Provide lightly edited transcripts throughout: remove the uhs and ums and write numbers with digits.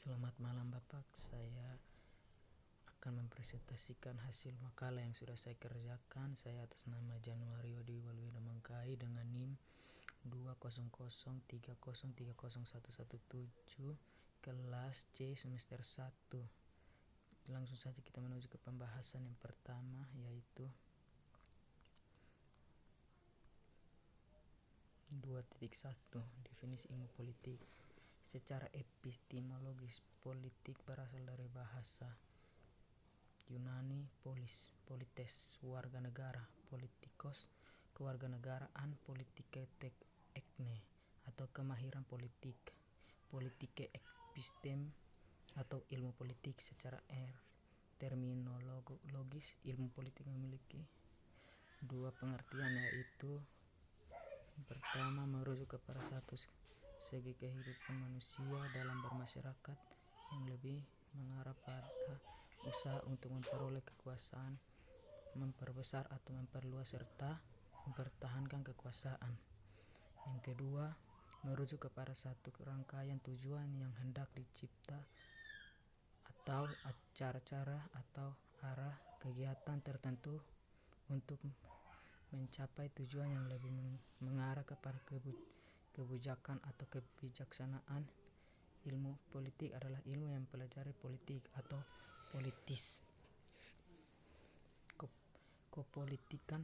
Selamat malam Bapak, saya akan mempresentasikan hasil makalah yang sudah saya kerjakan. Saya atas nama Januario Dwi Waluyo Mangkai dengan NIM 20030301117 kelas C semester 1. Langsung saja kita menuju ke pembahasan yang pertama, yaitu 2.1 definisi ilmu politik. Secara epistemologis, politik berasal dari bahasa Yunani polis, polites, warga negara, politikos, kewarganegaraan, politike ekne, atau kemahiran politik, politike epistem, atau ilmu politik. Secara terminologis, ilmu politik memiliki dua pengertian, yaitu pertama merujuk kepada satu segi kehidupan manusia dalam bermasyarakat yang lebih mengarah pada usaha untuk memperoleh kekuasaan, memperbesar atau memperluas serta mempertahankan kekuasaan. Yang kedua, merujuk kepada satu rangkaian tujuan yang hendak dicipta atau cara-cara atau arah kegiatan tertentu untuk mencapai tujuan yang lebih mengarah kepada kebijakan atau kebijaksanaan. Ilmu politik adalah ilmu yang mempelajari politik atau politis. Kepolitikan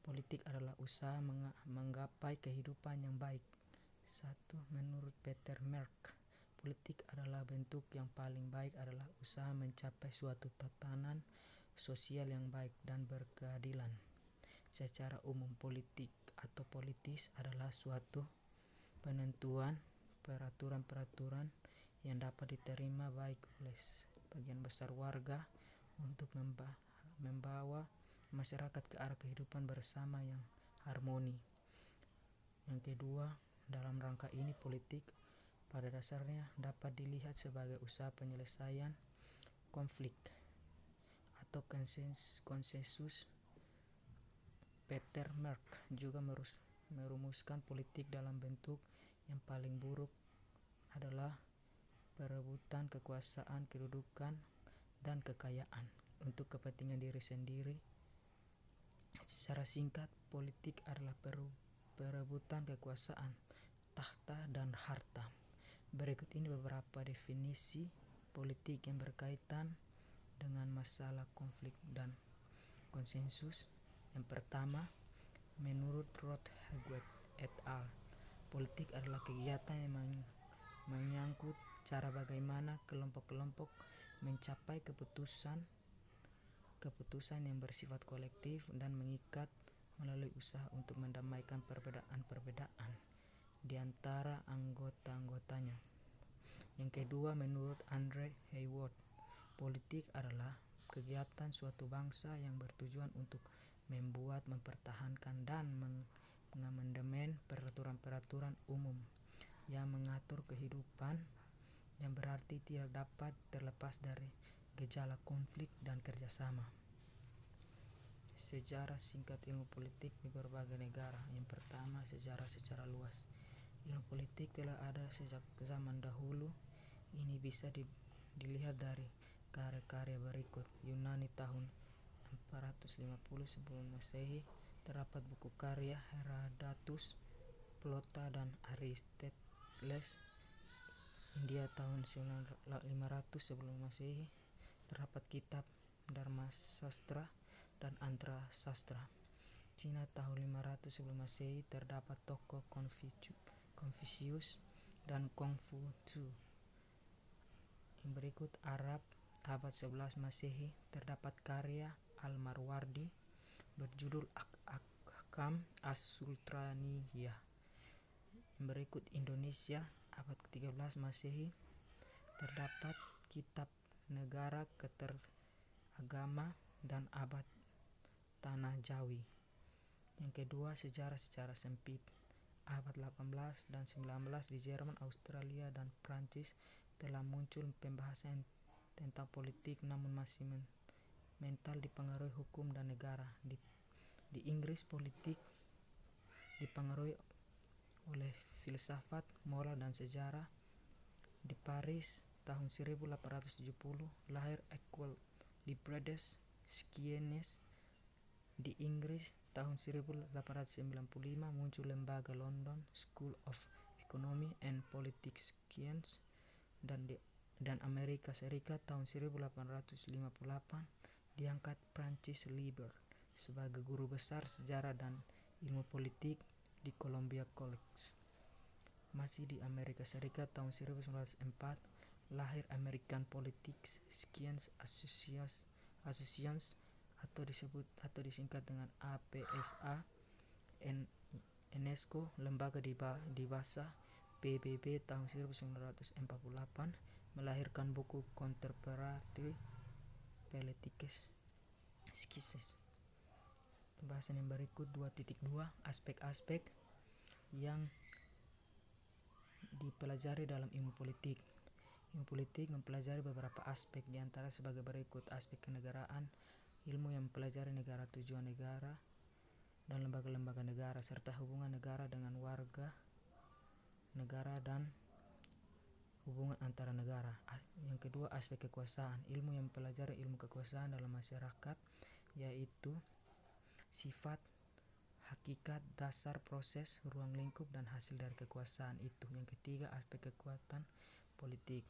politik adalah usaha menggapai kehidupan yang baik. 1. Menurut Peter Merck, politik adalah bentuk yang paling baik adalah usaha mencapai suatu tatanan sosial yang baik dan berkeadilan. Secara umum, politik atau politis adalah suatu penentuan peraturan-peraturan yang dapat diterima baik oleh sebagian besar warga untuk membawa masyarakat ke arah kehidupan bersama yang harmoni. Yang kedua, dalam rangka ini politik pada dasarnya dapat dilihat sebagai usaha penyelesaian konflik atau konsensus. Peter Merck juga merumuskan politik dalam bentuk yang paling buruk adalah perebutan kekuasaan, kedudukan, dan kekayaan untuk kepentingan diri sendiri. Secara singkat, politik adalah perebutan kekuasaan, tahta, dan harta. Berikut ini beberapa definisi politik yang berkaitan dengan masalah konflik dan konsensus. Yang pertama, menurut Rothwell et al., politik adalah kegiatan yang menyangkut cara bagaimana kelompok-kelompok mencapai keputusan yang bersifat kolektif dan mengikat melalui usaha untuk mendamaikan perbedaan-perbedaan di antara anggota-anggotanya. Yang kedua, menurut Andre Hayward, politik adalah kegiatan suatu bangsa yang bertujuan untuk membuat, mempertahankan, dan mengamandemen peraturan-peraturan umum yang mengatur kehidupan, yang berarti tidak dapat terlepas dari gejala konflik dan kerjasama. Sejarah singkat ilmu politik di berbagai negara. Yang pertama, sejarah secara luas. Ilmu politik telah ada sejak zaman dahulu. Ini bisa dilihat dari karya-karya berikut. Yunani tahun 450 sebelum Masehi, terdapat buku karya Herodotus, Plota, dan Aristoteles. India tahun 500 sebelum Masehi, terdapat kitab Dharma Sastra dan Antra Sastra. Cina tahun 500 sebelum Masehi, terdapat tokoh Confucius dan Konghucu. Yang berikut Arab abad 11 Masehi, terdapat karya Al-Marwardi berjudul Ahkam As-Sultaniyah. Yang berikut Indonesia abad ke-13 Masehi, terdapat kitab Negara Keteragama dan Abad Tanah Jawi. Yang kedua, sejarah secara sempit. Abad 18 dan 19 di Jerman, Australia, dan Prancis telah muncul pembahasan tentang politik, namun masih mental dipengaruhi hukum dan negara. Di Inggris, politik dipengaruhi oleh filsafat, moral, dan sejarah. Di Paris tahun 1870 lahir Equilibrides Sciences di Inggris. Tahun 1895 muncul lembaga London School of Economy and Political Science, dan Amerika Serikat tahun 1858 diangkat Francis Liebert sebagai guru besar sejarah dan ilmu politik di Columbia College. Masih di Amerika Serikat tahun 1904 lahir American Politics Science Association atau disingkat dengan APSA. UNESCO, lembaga di bahasa PBB tahun 1948 melahirkan buku Contemporary Politics Skills. Pembahasan yang berikut 2.2 aspek-aspek yang dipelajari dalam ilmu politik. Ilmu politik mempelajari beberapa aspek, diantara sebagai berikut: aspek kenegaraan, ilmu yang mempelajari negara, tujuan negara dan lembaga-lembaga negara, serta hubungan negara dengan warga negara dan hubungan antara negara. Yang kedua, aspek kekuasaan, ilmu yang mempelajari ilmu kekuasaan dalam masyarakat, yaitu sifat, hakikat, dasar, proses, ruang lingkup, dan hasil dari kekuasaan itu. Yang ketiga, aspek kekuatan politik,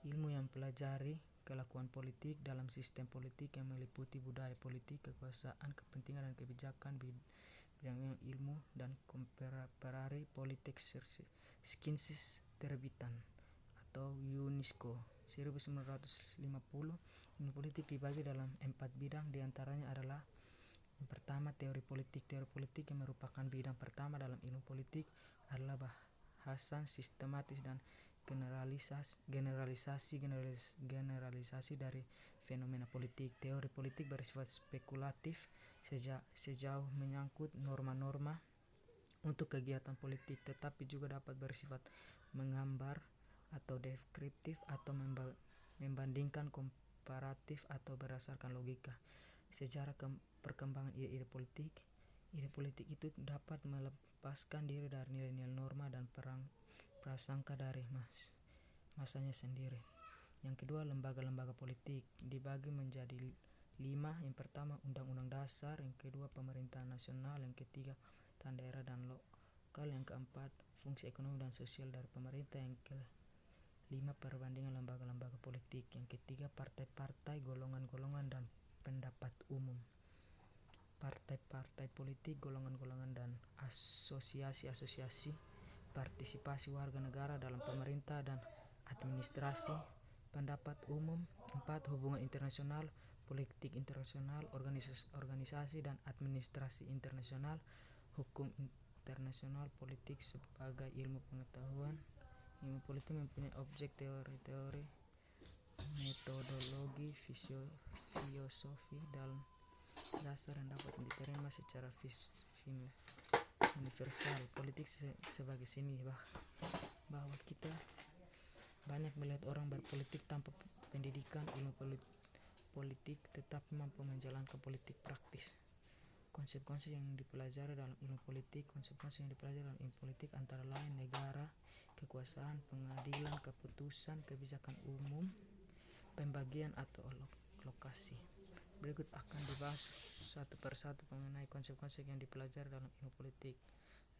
ilmu yang mempelajari kelakuan politik dalam sistem politik yang meliputi budaya politik, kekuasaan, kepentingan, dan kebijakan. Bidang ilmu dan Contemporary Politics Sciences terbitan atau UNESCO 1950. Ilmu politik dibagi dalam 4 bidang, diantaranya adalah: yang pertama, teori politik. Teori politik yang merupakan bidang pertama dalam ilmu politik adalah bahasan sistematis dan generalisasi dari fenomena politik. Teori politik bersifat spekulatif sejauh menyangkut norma-norma untuk kegiatan politik, tetapi juga dapat bersifat menggambar atau deskriptif atau membandingkan, komparatif, atau berdasarkan logika. Sejarah perkembangan ide-ide politik. Ide politik itu dapat melepaskan diri dari nilai-nilai norma dan prasangka dari masanya sendiri. Yang kedua, lembaga-lembaga politik dibagi menjadi 5. Yang pertama, undang-undang dasar. Yang kedua, pemerintahan nasional. Yang ketiga, pemerintahan daerah dan lokal. Yang keempat, fungsi ekonomi dan sosial dari pemerintah. Yang kelima, perbandingan lembaga-lembaga politik. Yang ketiga, partai-partai, golongan-golongan, dan pendapat umum. Partai-partai politik, golongan-golongan, dan asosiasi-asosiasi, partisipasi warga negara dalam pemerintah dan administrasi, pendapat umum. 4. Hubungan internasional, politik internasional, organisasi dan administrasi internasional, hukum internasional, politik sebagai ilmu pengetahuan. Ilmu politik mempunyai objek, teori-teori, metodologi, filosofi dalam dasar yang dapat diterima secara universal. Politik sebagai seni, bahwa kita banyak melihat orang berpolitik tanpa pendidikan ilmu politik tetapi mampu menjalankan politik praktis. Konsep-konsep yang dipelajari dalam ilmu politik. Konsep-konsep yang dipelajari dalam ilmu politik antara lain negara, kekuasaan, pengadilan, keputusan, kebijakan umum, pembagian atau lokasi. Berikut akan dibahas satu persatu mengenai konsep-konsep yang dipelajari dalam ilmu politik.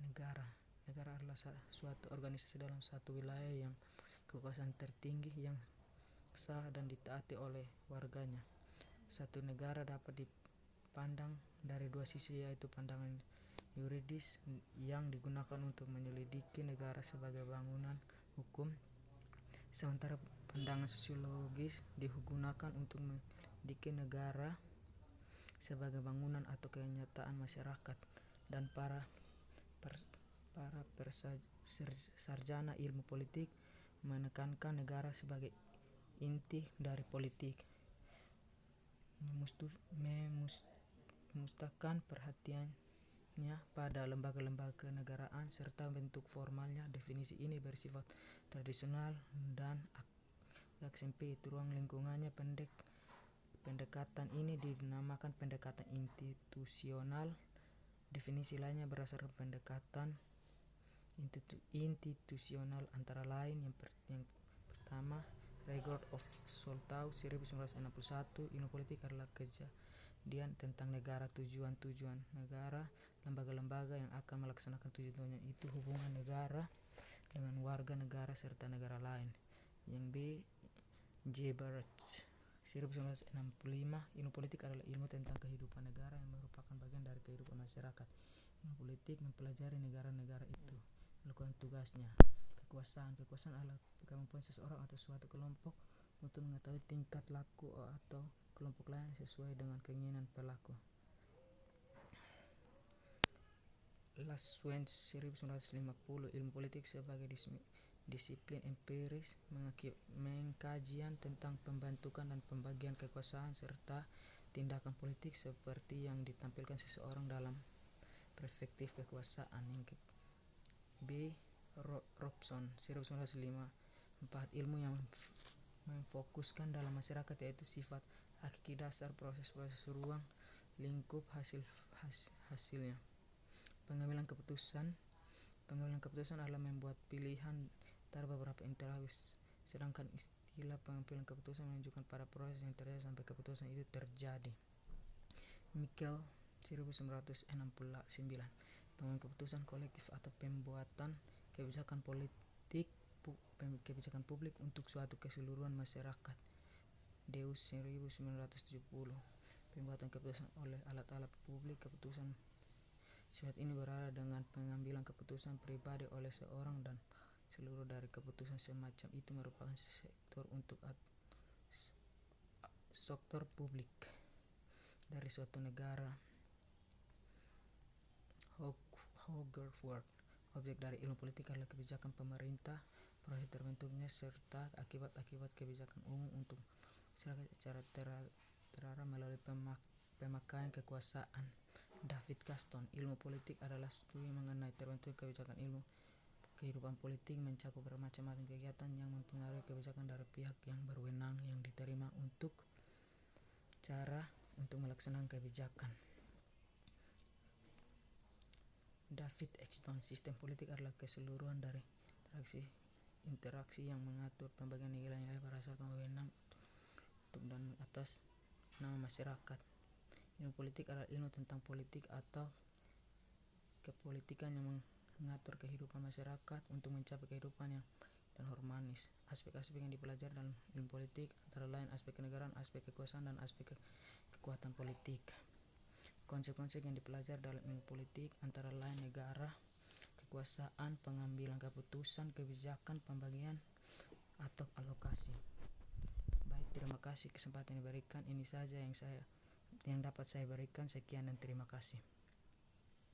Negara adalah suatu organisasi dalam satu wilayah yang kekuasaan tertinggi yang sah dan ditaati oleh warganya. Satu negara dapat dipandang dari 2 sisi, yaitu pandangan yuridis yang digunakan untuk menyelidiki negara sebagai bangunan hukum, sementara pandangan sosiologis digunakan untuk menyelidiki negara sebagai bangunan atau kenyataan masyarakat. Dan para sarjana ilmu politik menekankan negara sebagai inti dari politik, memusatkan perhatiannya pada lembaga-lembaga kenegaraan serta bentuk formalnya. Definisi ini bersifat tradisional dan agak sempit, ruang lingkungannya pendek. Pendekatan ini dinamakan pendekatan institusional. Definisi lainnya berdasarkan pendekatan institusional antara lain: yang pertama, Regard of Soltau 1961, ilmu politik adalah kejadian tentang negara, tujuan-tujuan negara, lembaga-lembaga yang akan melaksanakan tujuan itu, hubungan negara dengan warga negara serta negara lain. Yang B. J. Barrett 1965, ilmu politik adalah ilmu tentang kehidupan negara yang merupakan bagian dari kehidupan masyarakat. Ilmu politik mempelajari negara-negara itu, melakukan tugasnya. Kekuasaan adalah kemampuan seseorang atau suatu kelompok untuk mengetahui tingkat laku atau kelompok lain sesuai dengan keinginan pelaku. Laswens 1950, ilmu politik sebagai disiplin empiris mengkajian tentang pembentukan dan pembagian kekuasaan serta tindakan politik seperti yang ditampilkan seseorang dalam perspektif kekuasaan. Yang B. Robson 1954, ilmu yang memfokuskan dalam masyarakat yaitu sifat hakiki dasar proses-proses ruang lingkup hasilnya. Pengambilan keputusan adalah membuat pilihan antara beberapa alternatif, sedangkan istilah pengambilan keputusan menunjukkan pada proses yang terjadi sampai keputusan itu terjadi. Michel 1969, pengambilan keputusan kolektif atau pembuatan kebijakan publik untuk suatu keseluruhan masyarakat. Deus 1970, pembuatan keputusan oleh alat-alat publik. Keputusan sifat ini berada dengan pengambilan keputusan pribadi oleh seorang dan seluruh dari keputusan semacam itu merupakan sektor publik dari suatu negara. Hogarth, objek dari ilmu politik adalah kebijakan pemerintah, proses terbentuknya serta akibat-akibat kebijakan umum untuk masyarakat secara terarah melalui pemakaian kekuasaan. David Gaston, ilmu politik adalah studi mengenai terbentuk kebijakan. Ilmu kehidupan politik mencakup bermacam-macam kegiatan yang mempengaruhi kebijakan dari pihak yang berwenang yang diterima untuk cara untuk melaksanakan kebijakan. David Exton, sistem politik adalah keseluruhan dari interaksi yang mengatur pembagian nilai-nilai berdasarkan wewenang untuk dan atas nama masyarakat. Ilmu politik adalah ilmu tentang politik atau kepolitikan yang mengatur kehidupan masyarakat untuk mencapai kehidupan yang dan harmonis. Aspek-aspek yang dipelajari dalam ilmu politik antara lain aspek kenegaraan, aspek kekuasaan, dan aspek kekuatan politik. Konsep-konsep yang dipelajari dalam ilmu politik antara lain negara, kekuasaan, pengambilan keputusan, kebijakan, pembagian atau alokasi. Baik, terima kasih kesempatan yang diberikan. Ini saja yang dapat saya berikan. Sekian dan terima kasih.